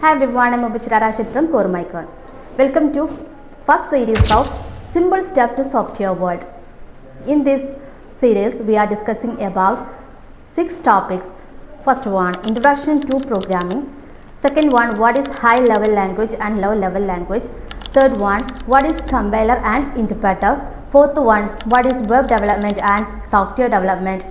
Hi everyone, I am Upachara Rashid from Core Micron. Welcome to first series of Simple Step to Software World. In this series, we are discussing about 6 topics. First one, Introduction to Programming. Second one, what is high level language and low level language. Third one, what is compiler and interpreter. Fourth one, what is web development and software development.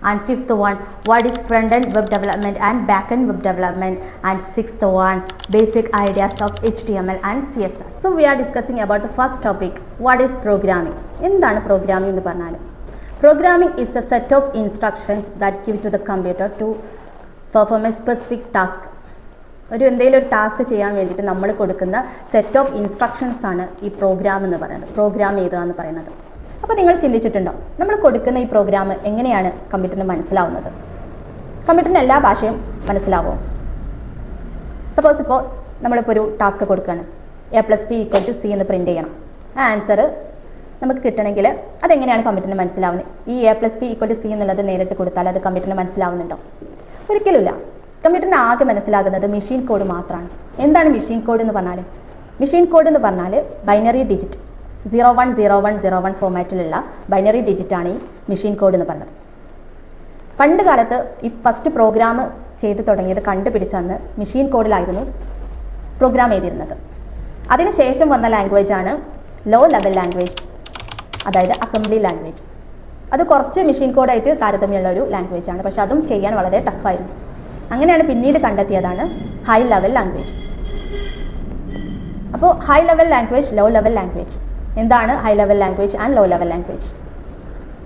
And fifth one, what is front-end web development and back-end web development. And sixth one, basic ideas of HTML and CSS. So we are discussing about the first topic, what is programming. എന്താണ് programming എന്ന് പറഞ്ഞാൽ? Programming is a set of instructions that give to the computer to perform a specific task. എന്തെങ്കിലും ഒരു task ചെയ്യാൻ വേണ്ടിയിട്ട് നമ്മൾ കൊടുക്കുന്ന set of instructions ആണ് ഈ പ്രോഗ്രാം എന്ന് പറയുന്നത്, പ്രോഗ്രാം ചെയ്തുക എന്ന് പറയുന്നത്. അപ്പോൾ നിങ്ങൾ ചിന്തിച്ചിട്ടുണ്ടോ, നമ്മൾ കൊടുക്കുന്ന ഈ പ്രോഗ്രാം എങ്ങനെയാണ് കമ്പ്യൂട്ടറിന് മനസ്സിലാവുന്നത്? കമ്പ്യൂട്ടറിന് എല്ലാ ഭാഷയും മനസ്സിലാവുമോ? സപ്പോസ് ഇപ്പോൾ നമ്മളിപ്പോൾ ഒരു ടാസ്ക് കൊടുക്കുകയാണ്, A+B=C എന്ന് പ്രിൻറ്റ് ചെയ്യണം. ആ ആൻസർ നമുക്ക് കിട്ടണമെങ്കിൽ അതെങ്ങനെയാണ് കമ്പ്യൂട്ടറിന് മനസ്സിലാവുന്നത്? ഈ A+B=C എന്നുള്ളത് നേരിട്ട് കൊടുത്താൽ അത് കമ്പ്യൂട്ടറിന് മനസ്സിലാവുന്നുണ്ടോ? ഒരിക്കലുമില്ല. കമ്പ്യൂട്ടറിന് ആകെ മനസ്സിലാകുന്നത് മെഷീൻ കോഡ് മാത്രമാണ്. എന്താണ് മെഷീൻ കോഡ് എന്ന് പറഞ്ഞാൽ? മെഷീൻ കോഡ് എന്ന് പറഞ്ഞാൽ ബൈനറി ഡിജിറ്റ് 010101 ഫോമാറ്റിലുള്ള ബൈനറി ഡിജിറ്റാണ് ഈ മെഷീൻ കോഡ് എന്ന് പറഞ്ഞത്. പണ്ട് കാലത്ത് ഈ ഫസ്റ്റ് പ്രോഗ്രാം ചെയ്ത് തുടങ്ങിയത് കണ്ടുപിടിച്ചന്ന് മെഷീൻ കോഡിലായിരുന്നു പ്രോഗ്രാം ചെയ്തിരുന്നത്. അതിനുശേഷം വന്ന ലാംഗ്വേജാണ് ലോ ലെവൽ ലാംഗ്വേജ്, അതായത് അസംബ്ലി ലാംഗ്വേജ്. അത് കുറച്ച് മെഷീൻ കോഡായിട്ട് താരതമ്യമുള്ള ഒരു ലാംഗ്വേജാണ്, പക്ഷെ അതും ചെയ്യാൻ വളരെ ടഫായിരുന്നു. അങ്ങനെയാണ് പിന്നീട് കണ്ടെത്തിയതാണ് ഹൈ ലെവൽ ലാംഗ്വേജ്. അപ്പോൾ high level language, low level language. എന്താണ് high level language and low level language?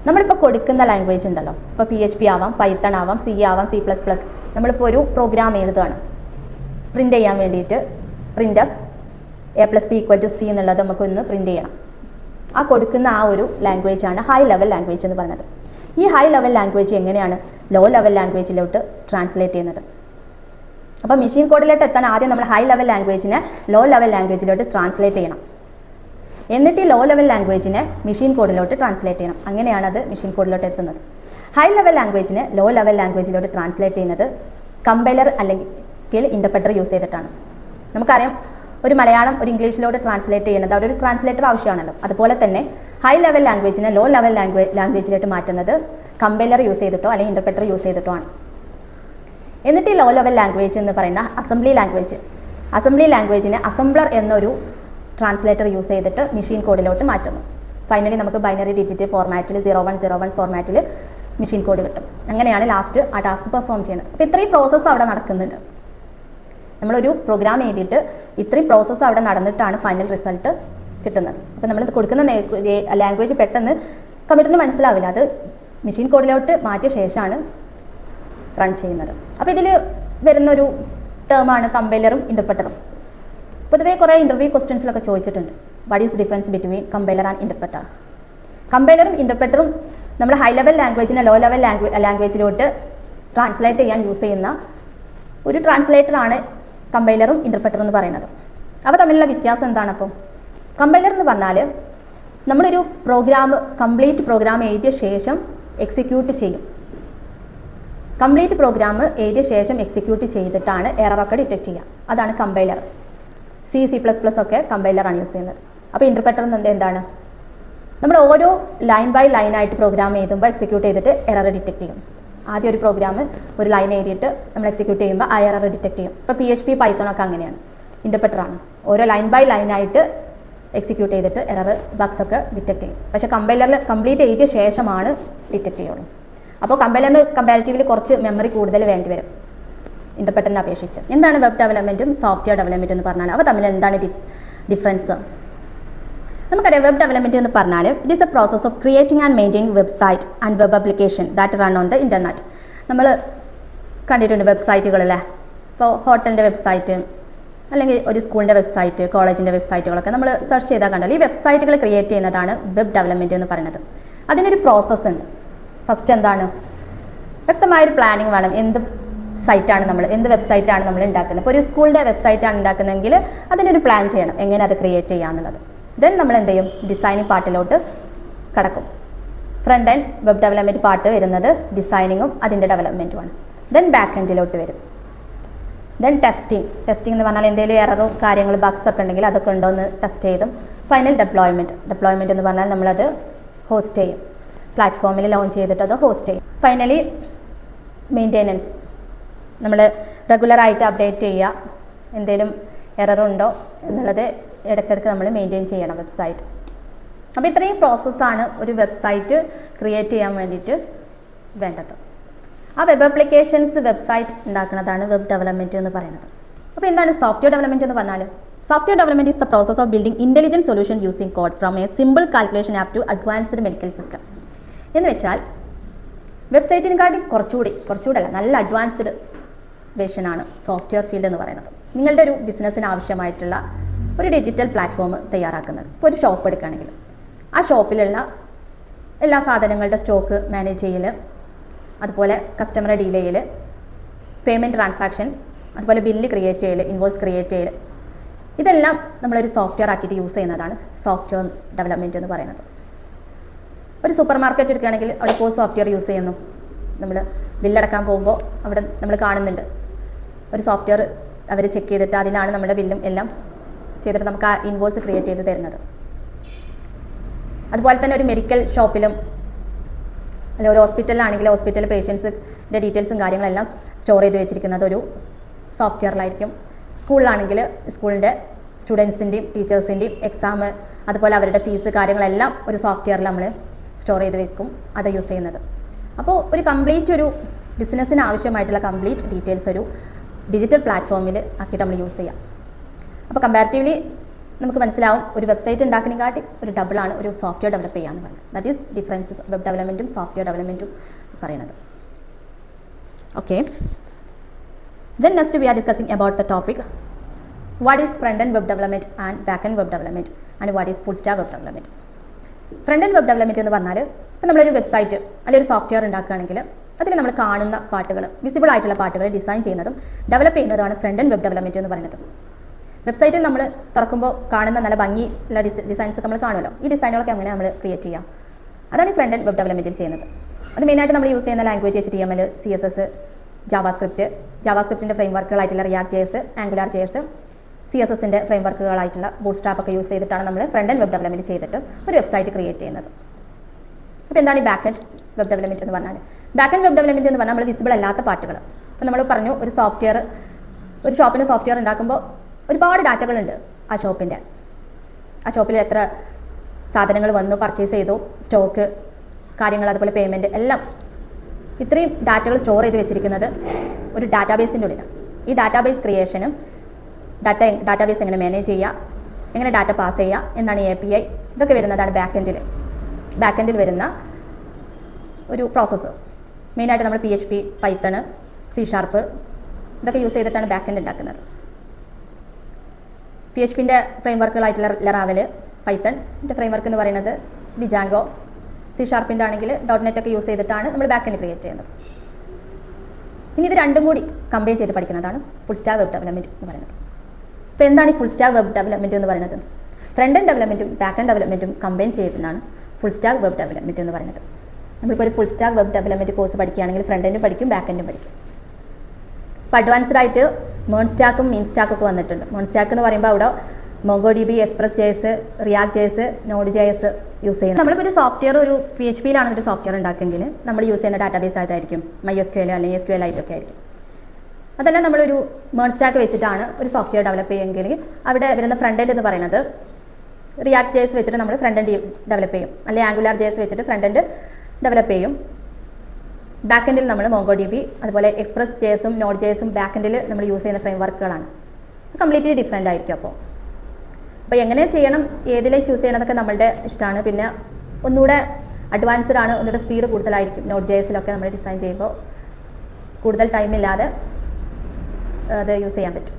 നമ്മളിപ്പോൾ കൊടുക്കുന്ന ലാംഗ്വേജ് ഉണ്ടല്ലോ, ഇപ്പോൾ PHP ആവാം, പൈത്തൺ ആവാം, C ആവാം, C++. നമ്മളിപ്പോൾ ഒരു പ്രോഗ്രാം എഴുതുകയാണ് പ്രിൻ്റ് ചെയ്യാൻ വേണ്ടിയിട്ട്. പ്രിൻ്റർ A+B=C എന്നുള്ളത് നമുക്കൊന്ന് പ്രിൻ്റ് ചെയ്യണം. ആ കൊടുക്കുന്ന ആ ഒരു ലാംഗ്വേജാണ് ഹൈ ലെവൽ ലാംഗ്വേജ് എന്ന് പറയുന്നത്. ഈ ഹൈ ലെവൽ ലാംഗ്വേജ് എങ്ങനെയാണ് ലോ ലെവൽ ലാംഗ്വേജിലോട്ട് ട്രാൻസ്ലേറ്റ് ചെയ്യുന്നത്? അപ്പോൾ മെഷീൻ കോഡിലോട്ട് എത്താൻ ആദ്യം നമ്മൾ ഹൈ ലെവൽ ലാംഗ്വേജിനെ ലോ ലെവൽ ലാംഗ്വേജിലോട്ട് ട്രാൻസ്ലേറ്റ് ചെയ്യണം. എന്നിട്ട് ഈ ലോ ലെവൽ ലാംഗ്വേജിനെ മെഷീൻ കോഡിലോട്ട് ട്രാൻസ്ലേറ്റ് ചെയ്യണം. അങ്ങനെയാണ് അത് മെഷീൻ കോഡിലോട്ട് എത്തുന്നത്. ഹൈ ലെവൽ ലാംഗ്വേജിനെ ലോ ലെവൽ ലാംഗ്വേജിലോട്ട് ട്രാൻസ്ലേറ്റ് ചെയ്യുന്നത് കമ്പൈലർ അല്ലെങ്കിൽ ഇൻ്റർപ്രെറ്റർ യൂസ് ചെയ്തിട്ടാണ്. നമുക്കറിയാം, ഒരു മലയാളം ഒരു ഇംഗ്ലീഷിലോട്ട് ട്രാൻസ്ലേറ്റ് ചെയ്യുന്നത് ഒരു ട്രാൻസ്ലേറ്റർ ആവശ്യമാണല്ലോ. അതുപോലെ തന്നെ ഹൈ ലെവൽ ലാംഗ്വേജിനെ ലോ ലെവൽ ലാംഗ്വേജിലോട്ട് മാറ്റുന്നത് കമ്പൈലർ യൂസ് ചെയ്തിട്ടോ അല്ലെങ്കിൽ ഇൻ്റർപ്രെറ്റർ യൂസ് ചെയ്തിട്ടോ ആണ്. എന്നിട്ട് ഈ ലോ ലെവൽ ലാംഗ്വേജ് എന്ന് പറയുന്ന അസംബ്ലി ലാംഗ്വേജിനെ അസംബ്ലർ എന്നൊരു ട്രാൻസ്ലേറ്റർ യൂസ് ചെയ്തിട്ട് മെഷീൻ കോഡിലോട്ട് മാറ്റുന്നു. ഫൈനലി നമുക്ക് ബൈനറി ഡിജിറ്റ് ഫോർമാറ്റിൽ 0101 ഫോർമാറ്റിൽ മെഷീൻ കോഡ് കിട്ടും. അങ്ങനെയാണ് ലാസ്റ്റ് ആ ടാസ്ക് പെർഫോം ചെയ്യുന്നത്. അപ്പോൾ ഇത്രയും പ്രോസസ്സ് അവിടെ നടക്കുന്നുണ്ട്. നമ്മളൊരു പ്രോഗ്രാം എഴുതിയിട്ട് ഇത്രയും പ്രോസസ്സ് അവിടെ നടന്നിട്ടാണ് ഫൈനൽ റിസൾട്ട് കിട്ടുന്നത്. അപ്പോൾ നമ്മൾ കൊടുക്കുന്ന ലാംഗ്വേജ് പെട്ടെന്ന് കമ്പ്യൂട്ടറിന് മനസ്സിലാവില്ല. അത് മെഷീൻ കോഡിലോട്ട് മാറ്റിയ ശേഷമാണ് റൺ ചെയ്യുന്നത്. അപ്പോൾ ഇതിൽ വരുന്നൊരു ടേമാണ് കമ്പൈലറും ഇൻ്റർപ്രെറ്ററും. പൊതുവേ കുറേ ഇൻ്റർവ്യൂ ക്വസ്റ്റ്യൻസിലൊക്കെ ചോദിച്ചിട്ടുണ്ട്, what is difference between compiler and interpreter? കമ്പൈലറും ഇൻ്റർപ്രെറ്ററും നമ്മൾ ഹൈ ലെവൽ ലാംഗ്വേജിനെ ലോ ലെവൽ ലാംഗ്വേജിലോട്ട് ട്രാൻസ്ലേറ്റ് ചെയ്യാൻ യൂസ് ചെയ്യുന്ന ഒരു ട്രാൻസ്ലേറ്ററാണ് കമ്പൈലറും ഇൻ്റർപ്രെറ്ററും എന്ന് പറയുന്നത്. അവ തമ്മിലുള്ള വ്യത്യാസം എന്താണ്? അപ്പോൾ കമ്പൈലർ എന്ന് പറഞ്ഞാൽ നമ്മളൊരു കംപ്ലീറ്റ് പ്രോഗ്രാം എഴുതിയ ശേഷം എക്സിക്യൂട്ട് ചെയ്യും. കംപ്ലീറ്റ് പ്രോഗ്രാം എഴുതിയ ശേഷം എക്സിക്യൂട്ട് ചെയ്തിട്ടാണ് എററൊക്കെ ഡിറ്റക്ട് ചെയ്യുക. അതാണ് കമ്പൈലർ. C++ ഒക്കെ കമ്പൈലറാണ് യൂസ് ചെയ്യുന്നത്. അപ്പോൾ ഇൻ്റർപ്രെറ്റർ എന്താണ്? നമ്മൾ ഓരോ ലൈൻ ബൈ ലൈൻ ആയിട്ട് പ്രോഗ്രാം എഴുതുമ്പോൾ എക്സിക്യൂട്ട് ചെയ്തിട്ട് എറർ ഡിറ്റക്ട് ചെയ്യും. ആദ്യം ഒരു പ്രോഗ്രാം ഒരു ലൈൻ എഴുതിയിട്ട് നമ്മൾ എക്സിക്യൂട്ട് ചെയ്യുമ്പോൾ ആ എറർ ഡിറ്റക്ട് ചെയ്യും. ഇപ്പോൾ PHP പൈത്തൺ ഒക്കെ അങ്ങനെയാണ്, ഇൻ്റർപ്രെറ്ററാണ്. ഓരോ ലൈൻ ബൈ ലൈൻ ആയിട്ട് എക്സിക്യൂട്ട് ചെയ്തിട്ട് എറർ ബഗ്സ് ഒക്കെ ഡിറ്റക്ട് ചെയ്യും. പക്ഷേ കമ്പൈലറിൽ കംപ്ലീറ്റ് എഴുതിയ ശേഷമാണ് ഡിറ്റക്ട് ചെയ്യുള്ളൂ. അപ്പോൾ കമ്പൈലറിന് കമ്പാരിറ്റീവ്ലി കുറച്ച് മെമ്മറി കൂടുതൽ വേണ്ടി വരും ഇൻ്റർപ്രെറ്ററിനെ അപേക്ഷിച്ച്. എന്താണ് വെബ് ഡെവലപ്മെൻറ്റും സോഫ്റ്റ്വെയർ ഡെവലപ്മെൻറ്റും എന്ന് പറഞ്ഞാൽ അവ തമ്മിൽ എന്താണ് ഡിഫറൻസ്? നമുക്കറിയാം, വെബ് ഡെവലപ്മെൻറ്റ് എന്ന് പറഞ്ഞാൽ it is A process of creating and maintaining website and web application that run on the internet. നമ്മൾ കണ്ടിട്ടുണ്ട് വെബ്സൈറ്റുകളല്ലേ. ഇപ്പോൾ ഹോട്ടലിൻ്റെ വെബ്സൈറ്റ് അല്ലെങ്കിൽ ഒരു സ്കൂളിൻ്റെ വെബ്സൈറ്റ്, കോളേജിൻ്റെ വെബ്സൈറ്റുകളൊക്കെ നമ്മൾ സെർച്ച് ചെയ്താൽ കണ്ടാൽ ഈ വെബ്സൈറ്റുകൾ ക്രിയേറ്റ് ചെയ്യുന്നതാണ് വെബ് ഡെവലപ്മെൻറ്റ് എന്ന് പറയുന്നത്. അതിനൊരു പ്രോസസ്സ് ഉണ്ട്. ഫസ്റ്റ് എന്താണ്? വ്യക്തമായൊരു പ്ലാനിങ് വേണം. എന്ത് വെബ്സൈറ്റാണ് നമ്മൾ ഉണ്ടാക്കുന്നത്? ഇപ്പോൾ ഒരു സ്കൂളിൻ്റെ വെബ്സൈറ്റാണ് ഉണ്ടാക്കുന്നതെങ്കിൽ അതിനൊരു പ്ലാൻ ചെയ്യണം, എങ്ങനെ അത് ക്രിയേറ്റ് ചെയ്യാന്നുള്ളത്. ദെൻ നമ്മൾ എന്ത് ചെയ്യും? ഡിസൈനിങ് പാർട്ടിലോട്ട് കടക്കും. Front end web development part വരുന്നത് ഡിസൈനിങ്ങും അതിൻ്റെ ഡെവലപ്മെൻറ്റുമാണ്. ദെൻ ബാക്ക് എൻഡിലോട്ട് വരും. ദെൻ ടെസ്റ്റിംഗ് എന്ന് പറഞ്ഞാൽ എന്തെങ്കിലും എററും കാര്യങ്ങൾ ബഗ്സ് ഒക്കെ ഉണ്ടെങ്കിൽ അതൊക്കെ ഉണ്ടോ എന്ന് ടെസ്റ്റ് ചെയ്തും ഫൈനൽ ഡെപ്ലോയ്മെൻറ്റ് എന്ന് പറഞ്ഞാൽ നമ്മളത് ഹോസ്റ്റ് ചെയ്യും, പ്ലാറ്റ്ഫോമിൽ ലോഞ്ച് ചെയ്തിട്ട് അത് ഹോസ്റ്റ് ചെയ്യും. ഫൈനലി മെയിൻ്റെനൻസ്, നമ്മൾ റെഗുലറായിട്ട് അപ്ഡേറ്റ് ചെയ്യുക, എന്തെങ്കിലും എററുണ്ടോ എന്നുള്ളത് ഇടയ്ക്കിടയ്ക്ക് നമ്മൾ മെയിൻറ്റെയിൻ ചെയ്യണം വെബ്സൈറ്റ്. അപ്പോൾ ഇത്രയും പ്രോസസ്സാണ് ഒരു വെബ്സൈറ്റ് ക്രിയേറ്റ് ചെയ്യാൻ വേണ്ടിയിട്ട് വേണ്ടത്. ആ വെബ് ആപ്ലിക്കേഷൻസ് വെബ്സൈറ്റ് ഉണ്ടാക്കുന്നതാണ് വെബ് ഡെവലപ്മെൻറ്റ് എന്ന് പറയുന്നത്. അപ്പോൾ എന്താണ് സോഫ്റ്റ്വെയർ ഡെവലപ്മെൻറ്റ് എന്ന് പറഞ്ഞാൽ? Software development is the process of building intelligent solution using code from a simple calculation app to advanced medical system. എന്ന് വെച്ചാൽ വെബ്സൈറ്റിനെക്കാട്ടി കുറച്ചുകൂടെ അല്ല, നല്ല അഡ്വാൻസ്ഡ് വേർഷനാണ് സോഫ്റ്റ്വെയർ ഫീൽഡ് എന്ന് പറയുന്നത്. നിങ്ങളുടെ ഒരു ബിസിനസ്സിന് ആവശ്യമായിട്ടുള്ള ഒരു ഡിജിറ്റൽ പ്ലാറ്റ്ഫോം തയ്യാറാക്കുന്നത്. ഇപ്പോൾ ഒരു ഷോപ്പ് എടുക്കുകയാണെങ്കിൽ ആ ഷോപ്പിലുള്ള എല്ലാ സാധനങ്ങളുടെ സ്റ്റോക്ക് മാനേജ് ചെയ്യൽ, അതുപോലെ കസ്റ്റമറെ ഡീൽ ചെയ്യൽ, പേയ്മെൻറ്റ് ട്രാൻസാക്ഷൻ, അതുപോലെ ബില്ല് ക്രിയേറ്റ് ചെയ്യൽ, ഇൻവോയ്സ് ക്രിയേറ്റ് ചെയ്യൽ, ഇതെല്ലാം നമ്മളൊരു സോഫ്റ്റ്വെയർ ആക്കിയിട്ട് യൂസ് ചെയ്യുന്നതാണ് സോഫ്റ്റ്വെയർ ഡെവലപ്മെൻറ്റ് എന്ന് പറയുന്നത്. ഒരു സൂപ്പർ മാർക്കറ്റ് എടുക്കുകയാണെങ്കിൽ അവിടെ ഇപ്പോൾ സോഫ്റ്റ്വെയർ യൂസ് ചെയ്യുന്നു. നമ്മൾ ബില്ലടക്കാൻ പോകുമ്പോൾ അവിടെ നമ്മൾ കാണുന്നുണ്ട് ഒരു സോഫ്റ്റ്വെയർ അവർ ചെക്ക് ചെയ്തിട്ട് അതിലാണ് നമ്മുടെ ബില്ലും എല്ലാം ചെയ്തിട്ട് നമുക്ക് ആ ഇൻവോയ്സ് ക്രിയേറ്റ് ചെയ്ത് തരുന്നത്. അതുപോലെ തന്നെ ഒരു മെഡിക്കൽ ഷോപ്പിലും അല്ല ഒരു ഹോസ്പിറ്റലിലാണെങ്കിൽ ഹോസ്പിറ്റൽ പേഷ്യൻസിൻ്റെ ഡീറ്റെയിൽസും കാര്യങ്ങളെല്ലാം സ്റ്റോർ ചെയ്ത് വെച്ചിരിക്കുന്നത് ഒരു സോഫ്റ്റ്വെയറിലായിരിക്കും. സ്കൂളിലാണെങ്കിൽ സ്കൂളിൻ്റെ സ്റ്റുഡൻസിൻ്റെയും ടീച്ചേഴ്സിൻ്റെയും എക്സാം, അതുപോലെ അവരുടെ ഫീസ് കാര്യങ്ങളെല്ലാം ഒരു സോഫ്റ്റ്വെയറിൽ നമ്മൾ സ്റ്റോർ ചെയ്ത് വെക്കും, അത് യൂസ് ചെയ്യുന്നത്. അപ്പോൾ ഒരു കംപ്ലീറ്റ് ഒരു ബിസിനസ്സിന് ആവശ്യമായിട്ടുള്ള കംപ്ലീറ്റ് ഡീറ്റെയിൽസ് ഒരു ഡിജിറ്റൽ പ്ലാറ്റ്ഫോമിൽ ആക്കിയിട്ട് നമ്മൾ യൂസ് ചെയ്യാം. അപ്പോൾ കമ്പാരിറ്റീവ്ലി നമുക്ക് മനസ്സിലാവും ഒരു വെബ്സൈറ്റ് ഉണ്ടാക്കണേക്കാട്ടി ഒരു ഡബിളാണ് ഒരു സോഫ്റ്റ്വെയർ ഡെവലപ്പ് ചെയ്യാമെന്ന് പറയുന്നത്. ദാറ്റ് ഈസ് ഡിഫറൻസസ് വെബ് ഡെവലപ്മെൻറ്റും സോഫ്റ്റ്വെയർ ഡെവലപ്മെൻറ്റും പറയുന്നത്. Okay, then next we are discussing about the topic what is front end web development and back end web development and what is full stack web development. Front end web development എന്ന് പറഞ്ഞാൽ ഇപ്പോൾ നമ്മളൊരു website അല്ലെങ്കിൽ ഒരു software ഉണ്ടാക്കുകയാണെങ്കിൽ അതിൽ നമ്മൾ കാണുന്ന പാട്ടുകൾ, വിസിബിൾ ആയിട്ടുള്ള പാട്ടുകൾ ഡിസൈൻ ചെയ്യുന്നതും ഡെവലപ്പ് ചെയ്യുന്നതാണ് ഫ്രണ്ട് എൻഡ് വെബ് ഡെവലപ്മെൻറ്റ് എന്ന് പറയുന്നത്. വെബ്സൈറ്റിൽ നമ്മൾ തുറക്കുമ്പോൾ കാണുന്ന നല്ല ഭംഗിയുള്ള ഡിസൈൻസ് നമ്മൾ കാണുമല്ലോ, ഈ ഡിസൈനുകളൊക്കെ എങ്ങനെ നമ്മൾ ക്രിയേറ്റ് ചെയ്യാം, അതാണ് ഈ ഫ്രണ്ട് എൻഡ് വെബ് ഡെവലപ്മെൻറ്റിൽ ചെയ്യുന്നത്. അത് മെയിനായിട്ട് നമ്മൾ യൂസ് ചെയ്യുന്ന ലാംഗ്വേജ് HTML, CSS, ജാവാസ്ക്രിപ്റ്റിൻ്റെ ഫ്രെയിംവർക്കുകളായിട്ടുള്ള റിയാക്ട് JS, ആംഗുലാർ JS, CSSൻ്റെ ഫ്രെയിംവർക്കുകളായിട്ടുള്ള ബൂട്ട്സ്ട്രാപ്പ് ഒക്കെ യൂസ് ചെയ്തിട്ടാണ് നമ്മൾ ഫ്രണ്ട് എൻഡ് വെബ് ഡെവലപ്മെൻറ്റ് ചെയ്തിട്ട് ഒരു വെബ്സൈറ്റ് ക്രിയേറ്റ് ചെയ്യുന്നത്. അപ്പോൾ എന്താണ് ഈ ബാക്ക് എൻഡ് വെബ് ഡെവലപ്മെൻറ്റ് എന്ന് പറഞ്ഞാൽ? ബാക്ക് എൻഡ് വെബ് ഡെവലപ്മെൻറ്റ് എന്ന് പറഞ്ഞാൽ നമ്മൾ വിസിബിൾ അല്ലാത്ത പാട്ടുകൾ. അപ്പോൾ നമ്മൾ പറഞ്ഞു ഒരു ഷോപ്പിന് സോഫ്റ്റ്വെയർ ഉണ്ടാക്കുമ്പോൾ ഒരുപാട് ഡാറ്റകളുണ്ട് ആ ഷോപ്പിൽ എത്ര സാധനങ്ങൾ വന്നു, പർച്ചേസ് ചെയ്തു, സ്റ്റോക്ക് കാര്യങ്ങൾ, അതുപോലെ പേയ്മെൻറ്റ് എല്ലാം, ഇത്രയും ഡാറ്റകൾ സ്റ്റോർ ചെയ്ത് വെച്ചിരിക്കുന്നത് ഒരു ഡാറ്റാബേസിൻ്റെ ഉള്ളിലാണ്. ഈ ഡാറ്റാബേസ് ക്രിയേഷനും ഡാറ്റാബേസ് എങ്ങനെ മാനേജ് ചെയ്യുക, എങ്ങനെ ഡാറ്റ പാസ് ചെയ്യുക, എന്താണ് API, ഇതൊക്കെ വരുന്നതാണ് ബാക്ക് എൻഡിൽ വരുന്ന ഒരു പ്രോസസ്സ്. മെയിനായിട്ട് നമ്മൾ PHP, Python, C# ഇതൊക്കെ യൂസ് ചെയ്തിട്ടാണ് ബാക്ക് എൻഡ് ഉണ്ടാക്കുന്നത്. PHPൻ്റെ ഫ്രെയിംവർക്കുകളായിട്ടുള്ള ലറാവൽ, പൈത്തണിൻ്റെ ഫ്രെയിംവർക്ക് എന്ന് പറയുന്നത് ഡിജാങ്കോ, C# ആണെങ്കിൽ .NET ഒക്കെ യൂസ് ചെയ്തിട്ടാണ് നമ്മൾ ബാക്ക് എൻഡ് ക്രിയേറ്റ് ചെയ്യുന്നത്. ഇനി ഇത് രണ്ടും കൂടി കമ്പൈൻ ചെയ്ത് പഠിക്കുന്നതാണ് ഫുൾ സ്റ്റാക്ക് വെബ് ഡെവലപ്മെൻറ്റ് എന്ന് പറയുന്നത്. അപ്പോൾ എന്താണ് ഈ ഫുൾ സ്റ്റാക്ക് വെബ് ഡെവലപ്മെൻറ്റ് എന്ന് പറയുന്നത്? ഫ്രണ്ട് എൻഡ് ഡെവലപ്മെൻറ്റും ബാക്ക് എൻഡ് ഡെവലപ്മെൻറ്റും കമ്പൈൻ ചെയ്തതാണ് ഫുൾ സ്റ്റാക്ക് വെബ് ഡെവലപ്മെൻറ്റ് എന്ന് പറയുന്നത്. നമ്മളിപ്പോൾ ഒരു full stack web development course പഠിക്കുകയാണെങ്കിൽ ഫ്രണ്ട് എൻഡും പഠിക്കും, ബാക്ക് എൻഡും പഠിക്കും. ഇപ്പോൾ അഡ്വാൻസ്ഡ് ആയിട്ട് മേൺ സ്റ്റാക്കും മീൻ സ്റ്റാക്കും ഒക്കെ വന്നിട്ടുണ്ട്. മേൺ സ്റ്റാക്ക് എന്ന് പറയുമ്പോൾ അവിടെ MongoDB, Express.js, React.js, Node.js use ചെയ്യണം. നമ്മളിപ്പോൾ ഒരു സോഫ്റ്റ്വെയർ ഒരു PHP-യിലാണ് ഒരു സോഫ്റ്റ്വെയർ ഉണ്ടാക്കിയെങ്കിൽ നമ്മൾ യൂസ് ചെയ്യുന്ന ഡാറ്റാബേസ് ആയതായിരിക്കും MySQL അല്ലെങ്കിൽ SQL ആയിട്ടൊക്കെ ആയിരിക്കും. അതെല്ലാം നമ്മളൊരു മേൺ സ്റ്റാക്ക് വെച്ചിട്ടാണ് ഒരു സോഫ്റ്റ്വെയർ ഡെവലപ്പ് ചെയ്യുമെങ്കിൽ അവിടെ വരുന്ന ഫ്രണ്ട് എൻഡ് എന്ന് പറയുന്നത് React.js വെച്ചിട്ട് നമ്മൾ ഫ്രണ്ട് എൻഡ് ഡെവലപ്പ് ചെയ്യും, അല്ലെങ്കിൽ AngularJS വെച്ചിട്ട് ഫ്രണ്ട് എൻഡ് ഡെവലപ്പ് ചെയ്യും. ബാക്ക് എൻഡിൽ നമ്മൾ MongoDB, അതുപോലെ Express.jsഉം Node.jsഉം ബാക്ക് എൻഡിൽ നമ്മൾ യൂസ് ചെയ്യുന്ന ഫ്രെയിംവർക്കുകളാണ്. കംപ്ലീറ്റ്ലി ഡിഫറെൻ്റ് ആയിരിക്കും. അപ്പോൾ എങ്ങനെ ചെയ്യണം, ഏതിലേക്ക് ചൂസ് ചെയ്യണം എന്നൊക്കെ നമ്മളുടെ ഇഷ്ടമാണ്. പിന്നെ ഒന്നുകൂടെ അഡ്വാൻസ്ഡ് ആണ്, ഒന്നുകൂടെ സ്പീഡ് കൂടുതലായിരിക്കും. Node.jsലൊക്കെ നമ്മൾ ഡിസൈൻ ചെയ്യുമ്പോൾ കൂടുതൽ ടൈമില്ലാതെ അത് യൂസ് ചെയ്യാൻ പറ്റും.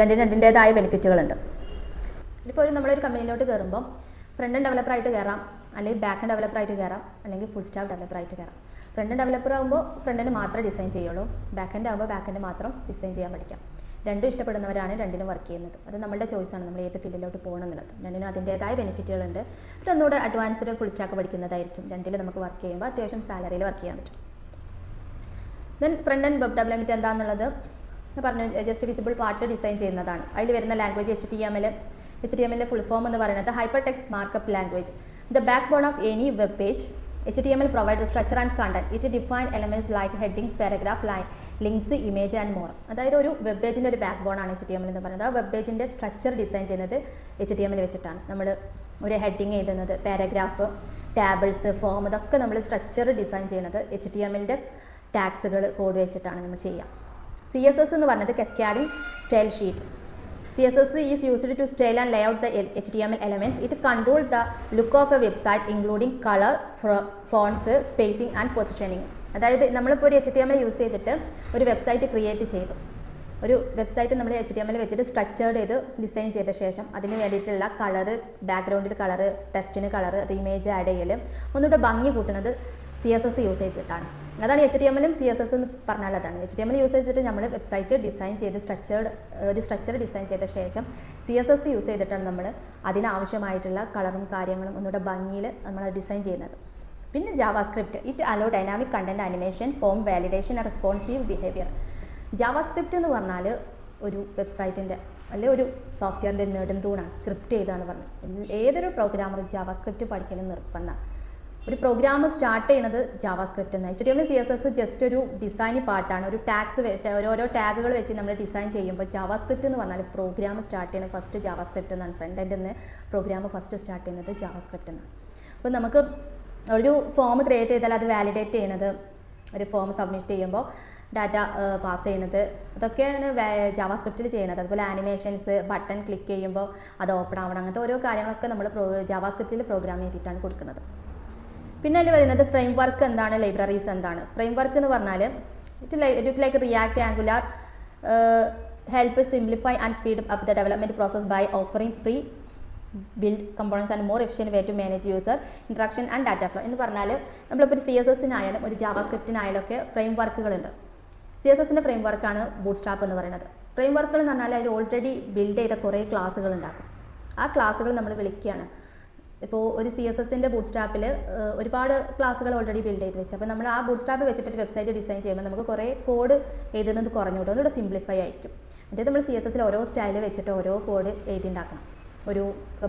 രണ്ടിൻ്റേതായ ബെനിഫിറ്റുകളുണ്ട്. ഇപ്പോൾ നമ്മളൊരു കമ്പനിയിലോട്ട് കയറുമ്പോൾ ഫ്രണ്ട് എൻഡ് ഡെവലപ്പറായിട്ട് കയറാം, അല്ലെങ്കിൽ ബാക്ക് എൻഡ് ഡെവലപ്പറായിട്ട് കയറാം, അല്ലെങ്കിൽ ഫുൾ സ്റ്റാക്ക് ഡെവലപ്പറായിട്ട് കയറാം. ഫ്രണ്ട് എൻഡ് ഡെവലപ്പർ ആകുമ്പോൾ ഫ്രണ്ട് എൻഡ് മാത്രമേ ഡിസൈൻ ചെയ്യുള്ളൂ, ബാക്ക് എൻഡ് ആകുമ്പോൾ ബാക്ക് എൻഡ് മാത്രം ഡിസൈൻ ചെയ്യാൻ പഠിക്കാം. രണ്ടും ഇഷ്ടപ്പെടുന്നവരാണ് രണ്ടിനും വർക്ക് ചെയ്യുന്നത്. അത് നമ്മുടെ ചോയ്സാണ്, നമ്മൾ ഏത് ഫീൽഡിലോട്ട് പോകണം എന്നുള്ളത്. രണ്ടിനും അതിൻ്റേതായ ബെനിഫിറ്റുകളുണ്ട്. പിന്നെ ഒന്നുകൂടെ അഡ്വാൻസ്ഡ് ഫുൾ സ്റ്റാക്ക് പഠിക്കുന്നതായിരിക്കും. രണ്ടിൽ നമുക്ക് വർക്ക് ചെയ്യുമ്പോൾ അത്യാവശ്യം സാലറിയിൽ വർക്ക് ചെയ്യാൻ പറ്റും. Then front end web development എന്താണെന്നുള്ളത് പറഞ്ഞു ജസ്റ്റ് വിസിബിൾ പാർട്ട് ഡിസൈൻ ചെയ്യുന്നതാണ്. അതിൽ വരുന്ന ലാംഗ്വേജ് HTML ഫുൾ ഫോം എന്ന് പറയുന്നത് hyper text markup language. The backbone of any web page. HTML provides structure and content. It defines elements like headings, paragraph, line, links, image and more. അതായത് ഒരു web പേജിൻ്റെ ഒരു back bone ആണ് HTML എന്ന് പറയുന്നത്. ആ web പേജിൻ്റെ structure design ചെയ്യുന്നത് HTML വെച്ചിട്ടാണ്. നമ്മൾ ഒരു ഹെഡിങ് എഴുതുന്നത്, പാരഗ്രാഫ്, ടാബിൾസ്, ഫോം, ഇതൊക്കെ നമ്മൾ സ്ട്രക്ചർ ഡിസൈൻ ചെയ്യുന്നത് HTMLൻ്റെ ടാഗ്സുകൾ കോഡ് വെച്ചിട്ടാണ് നമ്മൾ ചെയ്യുക. CSS എന്ന് പറയുന്നത് cascading style sheet. CSS is used to style and lay out the HTML elements. It controls the look of a website including color, fonts, spacing and positioning. അതായത് നമ്മളിപ്പോൾ ഒരു HTML use ചെയ്തിട്ട് ഒരു വെബ്സൈറ്റ് ക്രിയേറ്റ് ചെയ്തു. ഒരു website നമ്മൾ HTML വെച്ചിട്ട് structured ചെയ്ത് ഡിസൈൻ ചെയ്ത ശേഷം അതിന് വേണ്ടിയിട്ടുള്ള കളറ്, ബാക്ക്ഗ്രൗണ്ടിൽ കളറ്, ടെക്സ്റ്റിന് കളറ്, അത് ഇമേജ് ആഡ് ചെയ്യൽ, ഒന്നുകൂടെ ഭംഗി കൂട്ടുന്നത് CSS യൂസ് ചെയ്തിട്ടാണ്. അതാണ് HTMLും CSS എന്ന് പറഞ്ഞാൽ അതാണ്. HTML യൂസ് ചെയ്തിട്ട് നമ്മൾ വെബ്സൈറ്റ് ഡിസൈൻ ചെയ്ത് ഒരു സ്ട്രക്ചർ ഡിസൈൻ ചെയ്ത ശേഷം CSS യൂസ് ചെയ്തിട്ടാണ് നമ്മൾ അതിനാവശ്യമായിട്ടുള്ള കളറും കാര്യങ്ങളും ഒന്നുകൂടെ ഭംഗിയിൽ നമ്മൾ ഡിസൈൻ ചെയ്യുന്നത്. പിന്നെ JavaScript. It hello dynamic content animation, form validation and responsive behaviour. JavaScript എന്ന് പറഞ്ഞാൽ ഒരു വെബ്സൈറ്റിൻ്റെ അല്ലെങ്കിൽ ഒരു സോഫ്റ്റ്വെയറിൻ്റെ നെടുന്തൂണാണ്. സ്ക്രിപ്റ്റ് ചെയ്താന്ന് പറഞ്ഞാൽ ഏതൊരു പ്രോഗ്രാമറും ജാവാസ്ക്രിപ്റ്റ് പഠിക്കലും നിർബന്ധമാണ്. ഒരു പ്രോഗ്രാം സ്റ്റാർട്ട് ചെയ്യുന്നത് ജാവാസ്ക്രിപ്റ്റ് എന്നാണ്. HTML CSS ജസ്റ്റ് ഒരു ഡിസൈൻ പാർട്ടാണ്. ഒരു ഓരോ ടാഗുകൾ വെച്ച് നമ്മൾ ഡിസൈൻ ചെയ്യുമ്പോൾ ജാവാസ്ക്രിപ്റ്റ് എന്ന് പറഞ്ഞാൽ പ്രോഗ്രാം സ്റ്റാർട്ട് ചെയ്യുന്നത് ഫസ്റ്റ് ജാവാസ്ക്രിപ്റ്റ് എന്നാണ്. ഫ്രണ്ട് എൻഡിൽ നിന്ന് പ്രോഗ്രാം ഫസ്റ്റ് സ്റ്റാർട്ട് ചെയ്യുന്നത് ജാവാസ്ക്രിപ്റ്റ് എന്നാണ്. അപ്പോൾ നമുക്ക് ഒരു ഫോം ക്രിയേറ്റ് ചെയ്താൽ അത് വാലിഡേറ്റ് ചെയ്യുന്നത്, ഒരു ഫോം സബ്മിറ്റ് ചെയ്യുമ്പോൾ ഡാറ്റ പാസ് ചെയ്യുന്നത്, അതൊക്കെയാണ് ജാവാസ്ക്രിപ്റ്റിൽ ചെയ്യുന്നത്. അതുപോലെ ആനിമേഷൻസ്, ബട്ടൺ ക്ലിക്ക് ചെയ്യുമ്പോൾ അത് ഓപ്പൺ ആവണം, അങ്ങനത്തെ ഓരോ കാര്യങ്ങളൊക്കെ നമ്മൾ ജാവാസ്ക്രിപ്റ്റിൽ പ്രോഗ്രാം ചെയ്തിട്ടാണ് കൊടുക്കുന്നത്. പിന്നെ അതിൽ പറയുന്നത് ഫ്രെയിം വർക്ക് എന്താണ്, ലൈബ്രറീസ് എന്താണ്. ഫ്രെയിം വർക്ക് എന്ന് പറഞ്ഞാൽ it like React, Angular help simplify and speed up the development process by offering pre build components and more efficient way to manage user interaction and data flow. എന്ന് പറഞ്ഞാൽ നമ്മളിപ്പോൾ ഒരു CSSനായാലും ഒരു ജാവാസ്ക്രിപ്റ്റിനായാലും ഒക്കെ ഫ്രെയിം വർക്കുകളുണ്ട്. CSSൻ്റെ ഫ്രെയിം വർക്കാണ് ബൂട്ട്സ്ട്രാപ്പ് എന്ന് പറയുന്നത്. ഫ്രെയിം വർക്കുകൾ എന്ന് പറഞ്ഞാൽ അതിൽ ഓൾറെഡി ബിൽഡ് ചെയ്ത കുറേ ക്ലാസ്സുകൾ ഉണ്ടാക്കും. ആ ക്ലാസ്സുകൾ നമ്മൾ വിളിക്കുകയാണ്. ഇപ്പോൾ ഒരു CSSൻ്റെ ബൂട്ട്സ്ട്രാപ്പിൽ ഒരുപാട് ക്ലാസ്സുകൾ ഓൾറെഡി ബിൽഡ് ചെയ്ത് വെച്ച്, അപ്പോൾ നമ്മൾ ആ ബൂട്ട്സ്ട്രാപ്പ് വെച്ചിട്ട് വെബ്സൈറ്റ് ഡിസൈൻ ചെയ്യുമ്പോൾ നമുക്ക് കുറേ കോഡ് എഴുതുന്നത് കുറഞ്ഞു കിട്ടും, ഒന്നുകൂടെ സിംപ്ലിഫൈ ആയിരിക്കും. എന്നിട്ട് നമ്മൾ CSSൽ ഓരോ സ്റ്റൈൽ വെച്ചിട്ട് ഓരോ കോഡ് എഴുതിണ്ടാക്കണം. ഒരു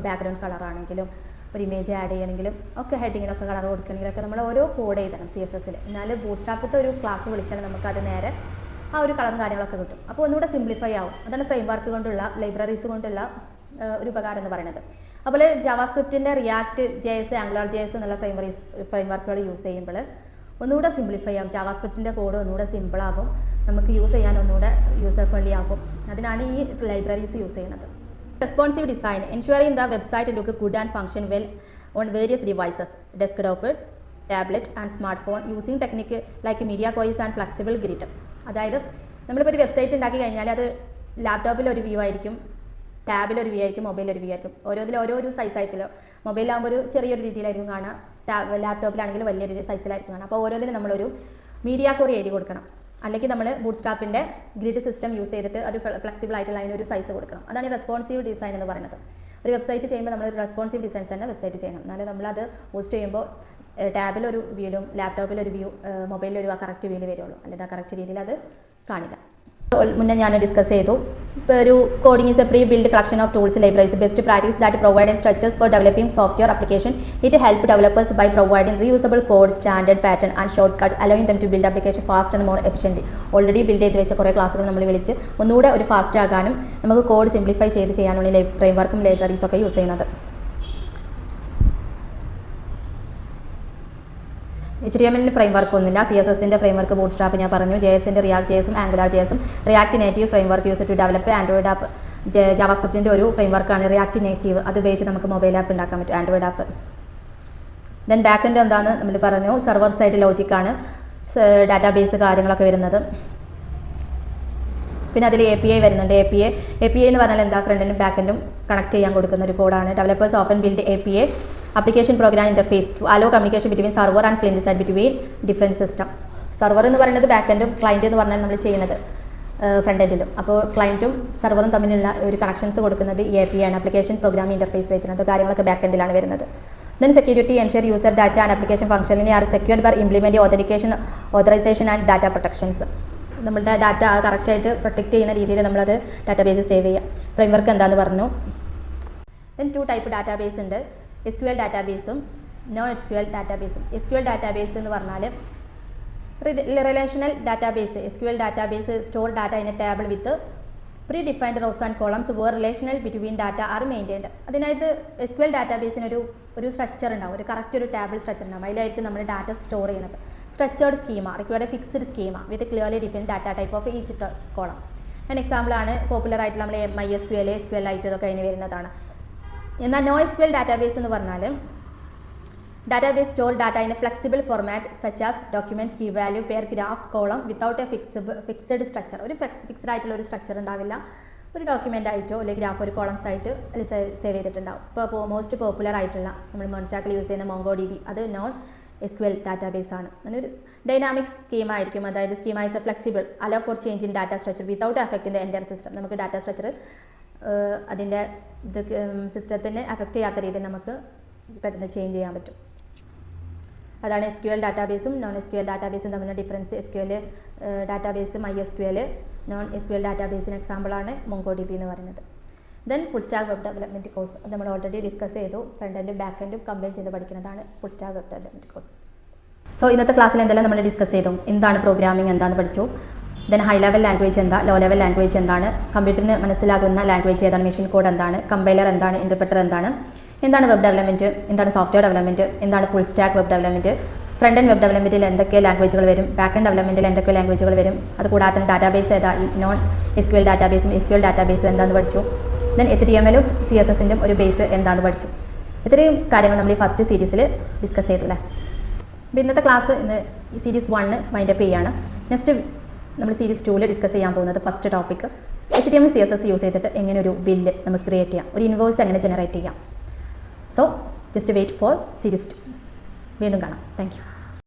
ബാക്ക്ഗ്രൗണ്ട് കളറാണെങ്കിലും ഒരു ഇമേജ് ആഡ് ചെയ്യണമെങ്കിലും ഒക്കെ ഹെഡിങ്ങിനൊക്കെ കളർ കൊടുക്കണമെങ്കിലൊക്കെ നമ്മൾ ഓരോ കോഡ് എഴുതണം CSSൽ. എന്നാൽ ബൂട്ട്സ്ട്രാപ്പിലത്തെ ഒരു ക്ലാസ് വിളിച്ചാൽ നമുക്കത് നേരെ ആ ഒരു കളറും കാര്യങ്ങളൊക്കെ കിട്ടും. അപ്പോൾ ഒന്നുകൂടെ സിംപ്ലിഫൈ ആവും. അതാണ് ഫ്രെയിം വർക്ക് കൊണ്ടുള്ള, ലൈബ്രറീസ് കൊണ്ടുള്ള ഒരു ഉപകാരം എന്ന് പറയുന്നത്. അതുപോലെ ജാവാസ്ക്രിപ്റ്റിൻ്റെ റിയാക്ട് JS, ആംഗുലാർ JS എന്നുള്ള ഫ്രെയിം വർക്കുകൾ യൂസ് ചെയ്യുമ്പോൾ ഒന്നുകൂടെ സിംപ്ലിഫൈ ആകും. ജാവാസ്ക്രിപ്റ്റിൻ്റെ കോഡ് ഒന്നുകൂടെ സിമ്പിളാകും, നമുക്ക് യൂസ് ചെയ്യാൻ ഒന്നുകൂടെ യൂസർ ഫ്രണ്ട്ലി ആകും. അതിനാണ് ഈ ലൈബ്രറീസ് യൂസ് ചെയ്യുന്നത്. Responsive design ensuring the website look good and function well on various devices, desktop, tablet and smart phone using technique like media queries and flexible grid. അതായത് നമ്മളിപ്പോൾ ഒരു website ഉണ്ടാക്കി കഴിഞ്ഞാൽ അത് ലാപ്ടോപ്പിൽ ഒരു വ്യൂ ആയിരിക്കും, ടാബിൽ ഒരു വ്യൂ ആയിരിക്കും, മൊബൈലിൽ ഒരു വ്യൂ ആയിരിക്കും. ഓരോ സൈസ് ആയിരിക്കുമല്ലോ. മൊബൈലാകുമ്പോൾ ഒരു ചെറിയൊരു രീതിയിലായിരിക്കും കാണാം, ലാപ്ടോപ്പിലാണെങ്കിൽ വലിയൊരു സൈസിലായിരിക്കും കാണാം. അപ്പോൾ ഓരോന്നിനും നമ്മളൊരു മീഡിയ ക്വയറി എഴുതി കൊടുക്കണം. അല്ലെങ്കിൽ നമ്മൾ ബൂട്ട്സ്ട്രാപ്പിൻ്റെ ഗ്രിഡ് സിസ്റ്റം യൂസ് ചെയ്തിട്ട് ഒരു ഫ്ലെക്സിബിൾ ആയിട്ടുള്ള അതിനൊരു സൈസ് കൊടുക്കണം. അതാണ് ഈ റെസ്പോൺസീവ് ഡിസൈൻ എന്ന് പറയുന്നത്. ഒരു വെബ്സൈറ്റ് ചെയ്യുമ്പോൾ നമ്മളൊരു റെസ്പോൺസീവ് ഡിസൈൻ തന്നെ വെബ്സൈറ്റ് ചെയ്യണം. എന്നാലും നമ്മളത് പോസ്റ്റ് ചെയ്യുമ്പോൾ ടാബിലൊരു വ്യൂലും ലാപ്ടോപ്പിലൊരു വ്യൂ, മൊബൈലിലൊരു കറക്റ്റ് വ്യൂവിൽ വരുള്ളൂ, അല്ലെങ്കിൽ ആ കറക്റ്റ് രീതിയിൽ അത് കാണില്ല. മുന്നേ ഞാൻ ഡിസ്കസ് ചെയ്തു. ഇപ്പോൾ ഒരു coding is a pre build collection of tools, libraries, best practice that provide and structures for developing software application. It help developers by providing reusable code, standard pattern and shortcut, allowing them to build application fast and more efficient. Already build ചെയ്ത് വെച്ച കുറേ ക്ലാസ്സുകൾ നമ്മൾ വിളിച്ച് ഒന്നുകൂടെ ഒരു fast ആകാനും നമുക്ക് കോഡ് സിംപ്ലിഫൈ ചെയ്യാനുള്ള ഫ്രെയിം വർക്കും ലൈബ്രറീസ് ഒക്കെ യൂസ് ചെയ്യുന്നത്. HTMLൻ്റെ ഫ്രെയിം വർക്ക് ഒന്നുമില്ല. CSSൻ്റെ ഫ്രെയിം വർക്ക് ബൂട്ട്സ്ട്രാപ്പ് ഞാൻ പറഞ്ഞു. JSൻ്റെ റിയാക്ട് JSും ആംഗുലാർ JSും. React native framework use to develop Android app. ജാവാസ്ക്രിപ്റ്റിൻ്റെ ഒരു ഫ്രെയിം വർക്കാണ് റിയാക്ട് നേറ്റീവ്. അത് ഉപയോഗിച്ച് നമുക്ക് മൊബൈൽ ആപ്പ് ഉണ്ടാക്കാൻ പറ്റും, Android app. Then back end എന്താണെന്ന് നമ്മൾ പറഞ്ഞു. സെർവർ സൈഡ് ലോജിക്കാണ്, ഡാറ്റാബേസ് കാര്യങ്ങളൊക്കെ വരുന്നത്. പിന്നെ അതിൽ API വരുന്നുണ്ട്. API എന്ന് പറഞ്ഞാൽ എന്താ, ഫ്രണ്ടിനും ബാക്കെൻഡും കണക്ട് ചെയ്യാൻ കൊടുക്കുന്ന ഒരു കോഡാണ്. Developers open build API application program interface to allow communication between server and client side between different system. Server എന്ന് പറയുന്നത് ബാക്കെൻഡും, ക്ലയൻറ്റ് എന്ന് പറഞ്ഞാൽ നമ്മൾ ചെയ്യുന്നത് ഫ്രണ്ട് എൻഡിലും. അപ്പോൾ ക്ലയൻറ്റും സെർവറും തമ്മിലുള്ള ഒരു കണക്ഷൻസ് കൊടുക്കുന്നത് ഈ API ആണ്. ആപ്ലിക്കേഷൻ പ്രോഗ്രാം ഇൻ്റർഫേസ് വെച്ചിരുന്നത് കാര്യങ്ങളൊക്കെ ബാക്കെൻഡിലാണ് വരുന്നത്. Then security ensure user data and application functionality are secured by implementing authentication, authorization and data protections. നമ്മളുടെ ഡാറ്റ കറക്റ്റായിട്ട് പ്രൊട്ടക്റ്റ് ചെയ്യുന്ന രീതിയിൽ നമ്മളത് ഡാറ്റാബേസ് സേവ് ചെയ്യുക. ഫ്രെയിംവർക്ക് എന്താണെന്ന് പറഞ്ഞു. ദെൻ 2 ടൈപ്പ് ഡാറ്റാബേസ് ഉണ്ട്. SQL ഡാറ്റാബേസും നോ SQL ഡാറ്റാബേസും. SQL ഡാറ്റാബേസ് എന്ന് പറഞ്ഞാൽ relational database. SQL database store data in a table with predefined rows and columns where relational between data are maintained. അതിനായിട്ട് SQL ഡാറ്റാബേസിന് ഒരു സ്ട്രക്ചർ ഉണ്ടാവും, ഒരു കറക്റ്റ് ഒരു ടേബിൾ സ്ട്രക്ചർ ഉണ്ടാവും. അതിലായിരിക്കും നമ്മൾ ഡാറ്റ സ്റ്റോർ ചെയ്യുന്നത്. Structured schema required fixed schema with clearly defined data type of each column. And എക്സാമ്പിളാണ് പോപ്പുലർ ആയിട്ടുള്ള നമ്മൾ MySQL, SQLite ഇതൊക്കെ അതിന് വരുന്നതാണ്. എന്നാൽ നോ SQL ഡാറ്റാബേസ് എന്ന് പറഞ്ഞാൽ database store data in a flexible format such as document, key value, pair, graph, column without a fixed structure. ഒരു ഫിക്സ്ഡ് ആയിട്ടുള്ള ഒരു സ്ട്രക്ചർ ഉണ്ടാവില്ല. ഒരു ഡോക്യുമെൻ്റ് ആയിട്ടോ അല്ലെങ്കിൽ ഗ്രാഫ് ഒരു കോളംസ് ആയിട്ട് അതിൽ സേവ് ചെയ്തിട്ടുണ്ടാവും. ഇപ്പോൾ മോസ്റ്റ് പോപ്പുലർ ആയിട്ടുള്ള നമ്മൾ മോൺസ്റ്റാക്കിൽ യൂസ് ചെയ്യുന്ന MongoDB അത് നോൺ SQL ഡാറ്റാബേസ് ആണ്. അങ്ങനൊരു ഡൈനാമിക് സ്കീം ആയിരിക്കും. അതായത് schema is A flexible hello four change in data structure without affecting the entire system. നമുക്ക് ഡാറ്റ സ്ട്രക്ചർ അതിൻ്റെ സിസ്റ്റത്തിന് അഫക്റ്റ് ചെയ്യാത്ത രീതിയിൽ നമുക്ക് പെട്ടെന്ന് ചേഞ്ച് ചെയ്യാൻ പറ്റും. അതാണ് SQL ഡാറ്റാബേസും നോൺ SQL ഡാറ്റാബേസും തമ്മിലുള്ള difference. SQL database MySQL, non SQL ഡാറ്റാബേസിന് എക്സാമ്പിളാണ് MongoDB എന്ന് പറയുന്നത്. Then full stack web development course അത് നമ്മൾ ഓൾറെഡി ഡിസ്കസ് ചെയ്തു. ഫ്രണ്ട് എൻഡും ബാക്ക് എൻഡും കമ്പൈൻ ചെയ്ത് പഠിക്കുന്നതാണ് full stack web development course. So ഇന്നത്തെ ക്ലാസ്സിൽ എന്തെല്ലാം നമ്മൾ ഡിസ്കസ് ചെയ്തു? എന്താണ് പ്രോഗ്രാമിംഗ്, എന്താണെന്ന് പഠിച്ചു. ദെൻ ഹൈ ലെവൽ ലാംഗ്വേജ് എന്താ, ലോ ലെവൽ ലാംഗ്വേജ് എന്താണ്, കമ്പ്യൂട്ടറിന് മനസ്സിലാകുന്ന ലാംഗ്വേജ് ഏതാണ്, മെഷീൻ കോഡ് എന്താണ്, കമ്പൈലർ എന്താണ്, ഇൻ്റർപ്രറ്റർ എന്താണ്, എന്താണ് വെബ് ഡെവലപ്മെൻറ്റ്, എന്താണ് സോഫ്റ്റ്വെയർ ഡെവലപ്മെൻറ്റ്, എന്താണ് full stack web development, front end web ഡെവലപ്മെൻറ്റിൽ എന്തൊക്കെ ലാംഗ്വേജുകൾ വരും, ബാക്ക് എൻഡ് ഡെവലപ്മെൻറ്റിൽ എന്തൊക്കെ ലാംഗ്വേജുകൾ വരും, അതുകൂടാതെ തന്നെ ഡാറ്റാബേസ് ഏതാ, നോൺ SQL ഡാറ്റാബേസും SQL ഡാറ്റാബേസും എന്താണെന്ന് പഠിച്ചു. ദെൻ HTML-ഉം CSS-ൻ്റെ ഒരു ബേസ് എന്താണെന്ന് പഠിച്ചു. ഇത്രയും കാര്യങ്ങൾ നമ്മൾ ഈ ഫസ്റ്റ് സീരീസിൽ ഡിസ്കസ് ചെയ്തു അല്ലേ. അപ്പോൾ ഇന്നത്തെ ക്ലാസ് ഇന്ന് സീരീസ് 1 വൈൻഡപ്പ് ചെയ്യുകയാണ്. നെക്സ്റ്റ് നമ്മൾ സീരീസ് 2 ഡിസ്കസ് ചെയ്യാൻ പോകുന്നത് first topic HTML CSS use ചെയ്തിട്ട് എങ്ങനെ ഒരു ബില്ല് നമുക്ക് ക്രിയേറ്റ് ചെയ്യാം, ഒരു ഇൻവോയ്സ് എങ്ങനെ ജനറേറ്റ് ചെയ്യാം. So just wait for series 2. വീണ്ടും കാണാം. Thank U.